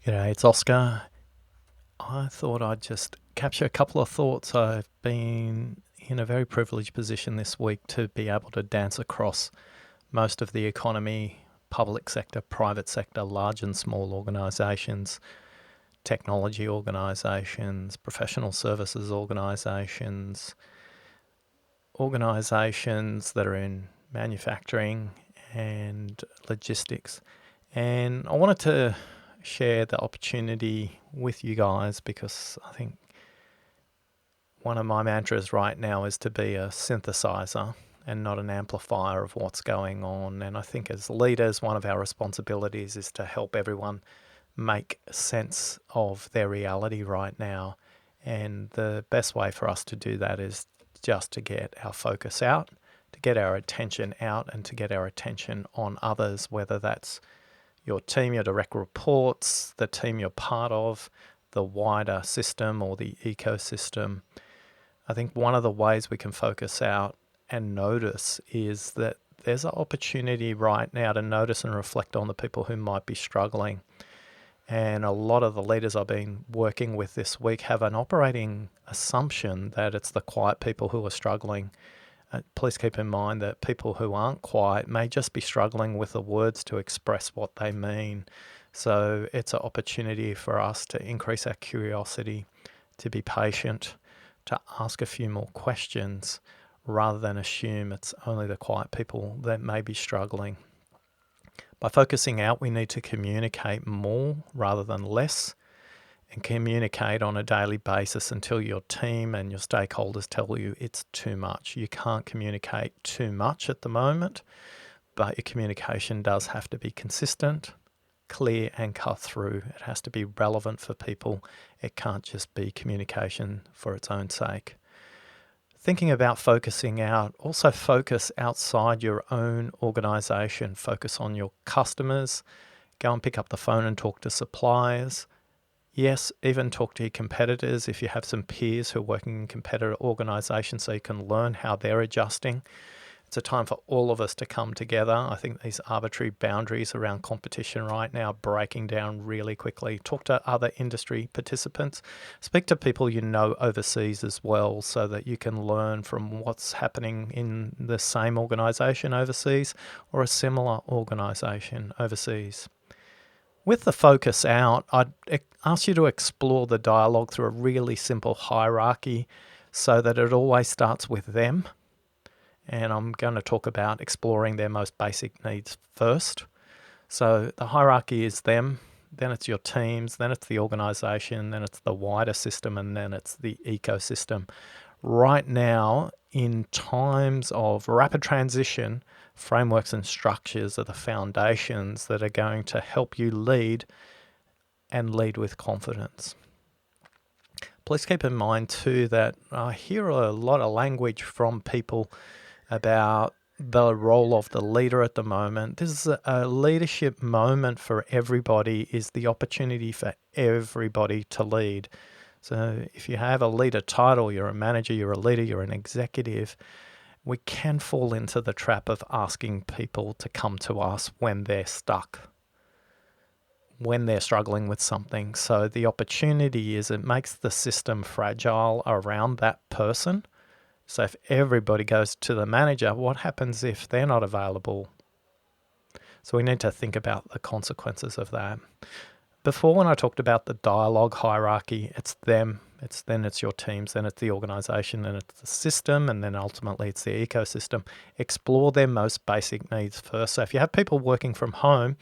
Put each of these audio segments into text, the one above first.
G'day, it's Oscar. I thought I'd just capture a couple of thoughts. I've been in a very privileged position this week to be able to dance across most of the economy, public sector, private sector, large and small organisations, technology organisations, professional services organisations, organisations that are in manufacturing and logistics. And I wanted to share the opportunity with you guys because I think one of my mantras right now is to be a synthesizer and not an amplifier of what's going on. And I think as leaders, one of our responsibilities is to help everyone make sense of their reality right now. And the best way for us to do that is just to get our focus out, to get our attention out, and to get our attention on others, whether that's your team, your direct reports, the team you're part of, the wider system or the ecosystem. I think one of the ways we can focus out and notice is that there's an opportunity right now to notice and reflect on the people who might be struggling. And a lot of the leaders I've been working with this week have an operating assumption that it's the quiet people who are struggling. Please keep in mind that people who aren't quiet may just be struggling with the words to express what they mean. So it's an opportunity for us to increase our curiosity, to be patient, to ask a few more questions rather than assume it's only the quiet people that may be struggling. By focusing out, we need to communicate more rather than less, and communicate on a daily basis until your team and your stakeholders tell you it's too much. You can't communicate too much at the moment, but your communication does have to be consistent, clear, and cut through. It has to be relevant for people. It can't just be communication for its own sake. Thinking about focusing out, also focus outside your own organization. Focus on your customers. Go and pick up the phone and talk to suppliers. Yes, even talk to your competitors if you have some peers who are working in competitor organizations so you can learn how they're adjusting. It's a time for all of us to come together. I think these arbitrary boundaries around competition right now are breaking down really quickly. Talk to other industry participants. Speak to people you know overseas as well so that you can learn from what's happening in the same organization overseas or a similar organization overseas. With the focus out, I'd ask you to explore the dialogue through a really simple hierarchy so that it always starts with them. And I'm going to talk about exploring their most basic needs first. So the hierarchy is them, then it's your teams, then it's the organization, then it's the wider system, and then it's the ecosystem. Right now, in times of rapid transition, frameworks and structures are the foundations that are going to help you lead and lead with confidence. Please keep in mind too that I hear a lot of language from people about the role of the leader at the moment. This is a leadership moment for everybody, is the opportunity for everybody to lead. So if you have a leader title, you're a manager, you're a leader, you're an executive, we can fall into the trap of asking people to come to us when they're stuck, when they're struggling with something. So the opportunity is it makes the system fragile around that person. So if everybody goes to the manager, what happens if they're not available? So we need to think about the consequences of that. Before, when I talked about the dialogue hierarchy, it's them, it's your teams, then it's the organization, then it's the system, and then ultimately it's the ecosystem. Explore their most basic needs first. So if you have people working from home,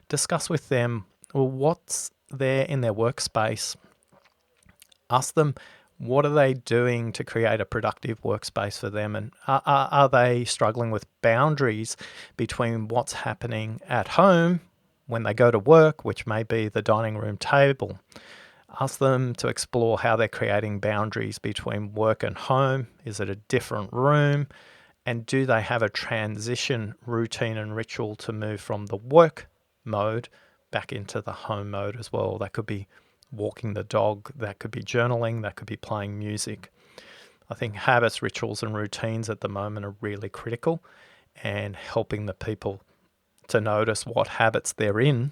discuss with them, well, what's there in their workspace? Ask them, what are they doing to create a productive workspace for them? And are they struggling with boundaries between what's happening at home when they go to work, which may be the dining room table? Ask them to explore how they're creating boundaries between work and home. Is it a different room? And do they have a transition routine and ritual to move from the work mode back into the home mode as well? That could be walking the dog, that could be journaling, that could be playing music. I think habits, rituals, and routines at the moment are really critical, and helping the people to notice what habits they're in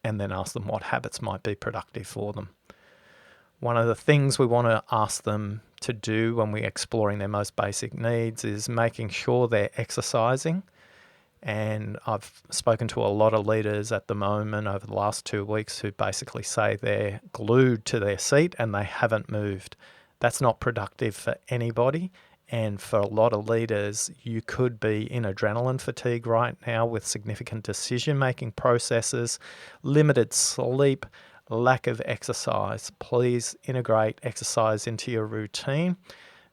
and then ask them what habits might be productive for them. One of the things we want to ask them to do when we're exploring their most basic needs is making sure they're exercising. And I've spoken to a lot of leaders at the moment over the last 2 weeks who basically say they're glued to their seat and they haven't moved. That's not productive for anybody. And for a lot of leaders, you could be in adrenaline fatigue right now with significant decision-making processes, limited sleep, lack of exercise. Please integrate exercise into your routine.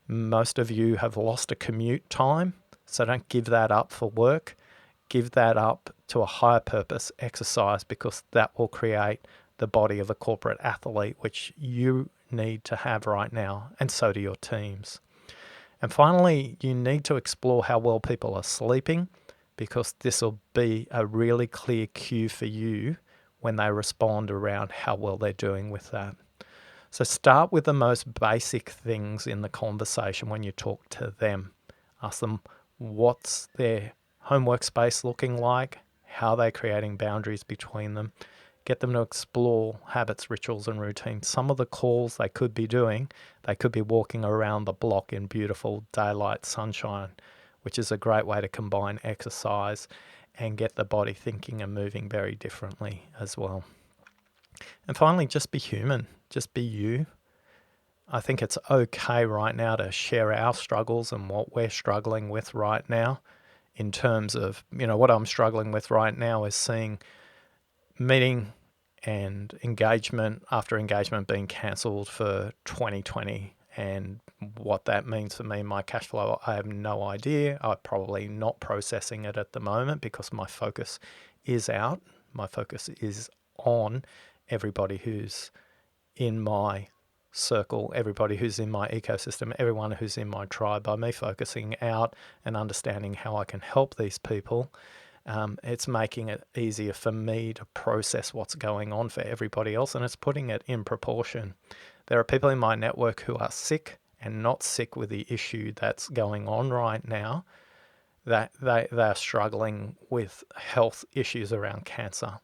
Most of you have lost a commute time, so don't give that up for work. Give that up to a higher purpose exercise, because that will create the body of a corporate athlete, which you need to have right now, and so do your teams. And finally, you need to explore how well people are sleeping, because this will be a really clear cue for you when they respond around how well they're doing with that. So start with the most basic things in the conversation when you talk to them. Ask them what's their homework space looking like, how they're creating boundaries between them. Get them to explore habits, rituals, and routines. Some of the calls they could be doing, they could be walking around the block in beautiful daylight sunshine, which is a great way to combine exercise and get the body thinking and moving very differently as well. And finally, just be human. Just be you. I think it's okay right now to share our struggles and what we're struggling with right now. In terms of, what I'm struggling with right now is seeing meeting and engagement after engagement being cancelled for 2020, and what that means for me, my cash flow, I have no idea. I'm probably not processing it at the moment because my focus is out. My focus is on everybody who's in my circle, everybody who's in my ecosystem, everyone who's in my tribe. By me focusing out and understanding how I can help these people, it's making it easier for me to process what's going on for everybody else, and it's putting it in proportion. There are people in my network who are sick and not sick with the issue that's going on right now, that they are struggling with health issues around cancer.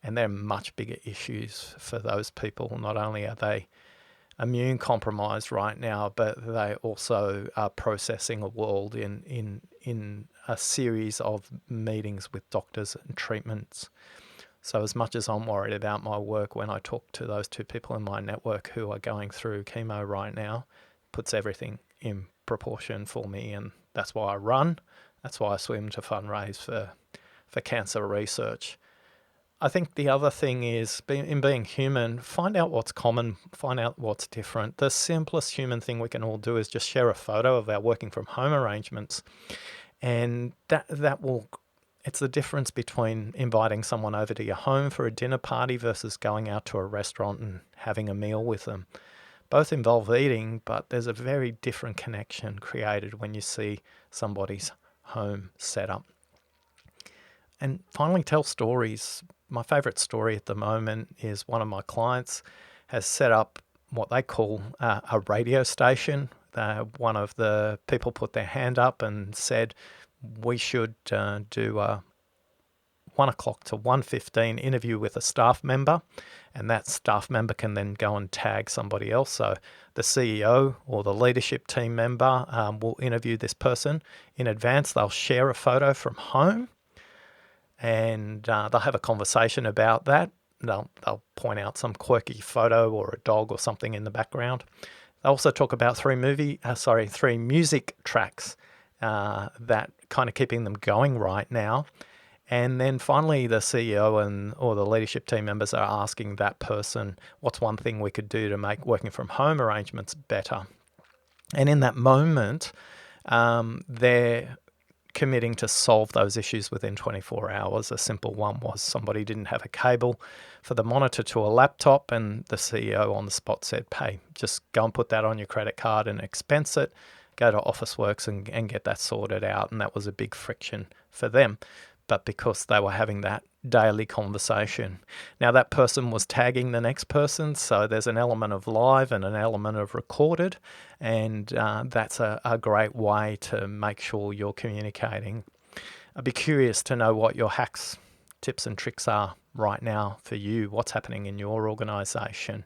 And they're much bigger issues for those people. Not only are they immune compromised right now, but they also are processing a world in a series of meetings with doctors and treatments. So as much as I'm worried about my work, when I talk to those two people in my network who are going through chemo right now, puts everything in proportion for me. And that's why I run. That's why I swim to fundraise for cancer research. I think the other thing is, in being human, find out what's common, find out what's different. The simplest human thing we can all do is just share a photo of our working from home arrangements. And that will, it's the difference between inviting someone over to your home for a dinner party versus going out to a restaurant and having a meal with them. Both involve eating, but there's a very different connection created when you see somebody's home setup. And finally, tell stories. My favorite story at the moment is one of my clients has set up what they call a radio station. One of the people put their hand up and said, we should do a 1 o'clock to 1:15 interview with a staff member, and that staff member can then go and tag somebody else. So the CEO or the leadership team member will interview this person in advance. They'll share a photo from home, and they'll have a conversation about that. They'll point out some quirky photo or a dog or something in the background. They also talk about three music tracks that kind of keeping them going right now. And then finally, the CEO or the leadership team members are asking that person, what's one thing we could do to make working from home arrangements better? And in that moment, they're committing to solve those issues within 24 hours. A simple one was somebody didn't have a cable for the monitor to a laptop, and the CEO on the spot said, hey, just go and put that on your credit card and expense it, go to Officeworks and get that sorted out. And that was a big friction for them. But because they were having that daily conversation. Now that person was tagging the next person, so there's an element of live and an element of recorded, and that's a great way to make sure you're communicating. I'd be curious to know what your hacks tips and tricks are right now for you, what's happening in your organisation.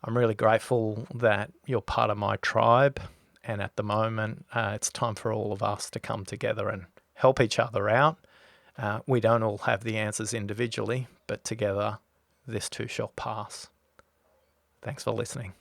I'm really grateful that you're part of my tribe, and at the moment, it's time for all of us to come together and help each other out. We don't all have the answers individually, but together, this too shall pass. Thanks for listening.